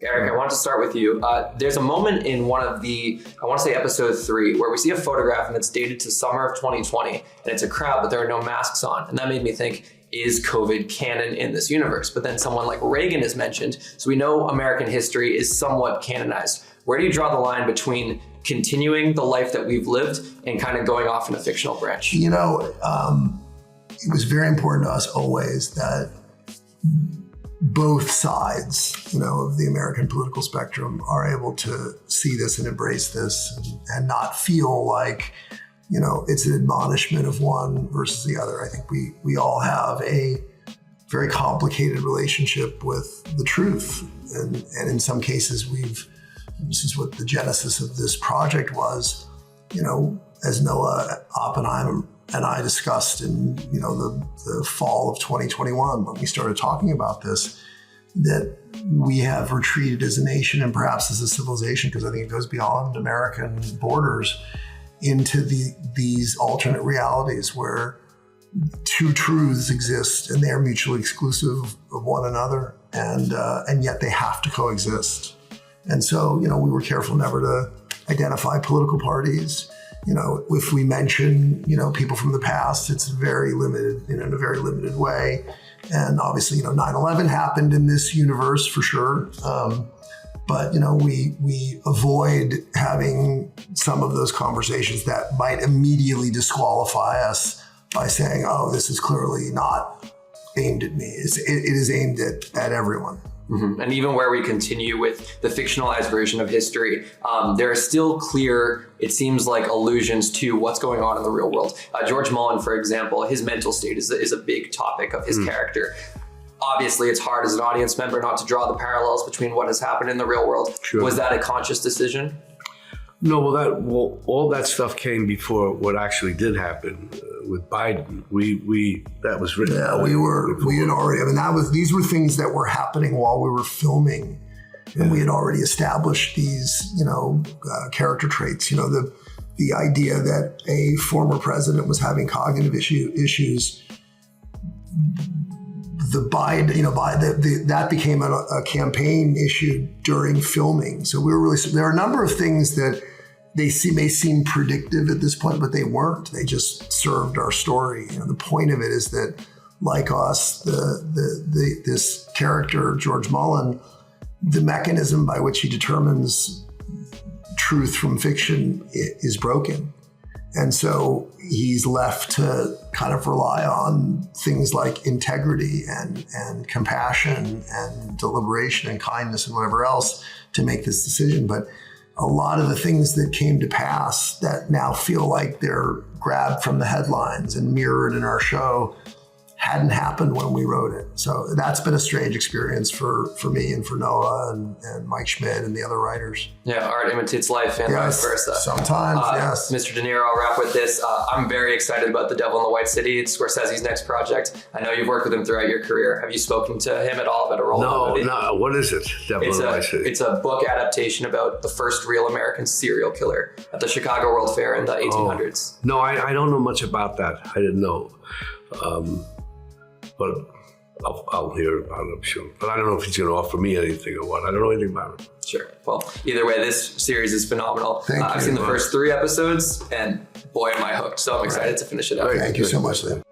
Eric, I want to start with you. There's a moment in one of the, I want to say episode 3, where we see a photograph and it's dated to summer of 2020, and it's a crowd, but there are no masks on. And that made me think, is COVID canon in this universe? But then someone like Reagan is mentioned, so we know American history is somewhat canonized. Where do you draw the line between continuing the life that we've lived and kind of going off in a fictional branch? You know, it was very important to us always that both sides, of the American political spectrum are able to see this and embrace this and not feel like, it's an admonishment of one versus the other. I think we all have a very complicated relationship with the truth. And in some cases this is what the genesis of this project was, as Noah Oppenheim and I discussed in, the fall of 2021 when we started talking about this, that we have retreated as a nation and perhaps as a civilization, because I think it goes beyond American borders, into these alternate realities where two truths exist and they are mutually exclusive of one another, and yet they have to coexist. And so, we were careful never to identify political parties. If we mention, people from the past, it's very limited, in a very limited way. And obviously, 9/11 happened in this universe for sure. But, we avoid having some of those conversations that might immediately disqualify us by saying, oh, this is clearly not aimed at me. It is aimed at everyone. Mm-hmm. And even where we continue with the fictionalized version of history, there are still clear, it seems like, allusions to what's going on in the real world. George Mullen, for example, his mental state is a big topic of his character. Obviously, it's hard as an audience member not to draw the parallels between what has happened in the real world. Sure. Was that a conscious decision? No, all that stuff came before what actually did happen with Biden. That was written. Yeah, we had already. I mean, these were things that were happening while we were filming, and we had already established these, character traits. The idea that a former president was having cognitive issues. The Biden, that became a campaign issue during filming. So there are a number of things that may seem predictive at this point, but they weren't. They just served our story. The point of it is that, like us, this character, George Mullen, the mechanism by which he determines truth from fiction is broken. And so he's left to kind of rely on things like integrity and compassion and deliberation and kindness and whatever else to make this decision. But a lot of the things that came to pass that now feel like they're grabbed from the headlines and mirrored in our show hadn't happened when we wrote it. So that's been a strange experience for me and for Noah and Mike Schmidt and the other writers. Yeah, art imitates life and vice versa. Sometimes, yes. Mr. De Niro, I'll wrap with this. I'm very excited about The Devil in the White City. It's Scorsese's next project. I know you've worked with him throughout your career. Have you spoken to him at all about a role in the movie? No. What is it? Devil in the White City. It's a book adaptation about the first real American serial killer at the Chicago World Fair in the 1800s. No, I don't know much about that. I didn't know. But I'll hear about it, I'm sure. But I don't know if he's going to offer me anything or what. I don't know anything about it. Sure. Well, either way, this series is phenomenal. Thank you. I've seen the first 3 episodes, and boy, am I hooked. So I'm excited to finish it up. Thank you so much, Liam.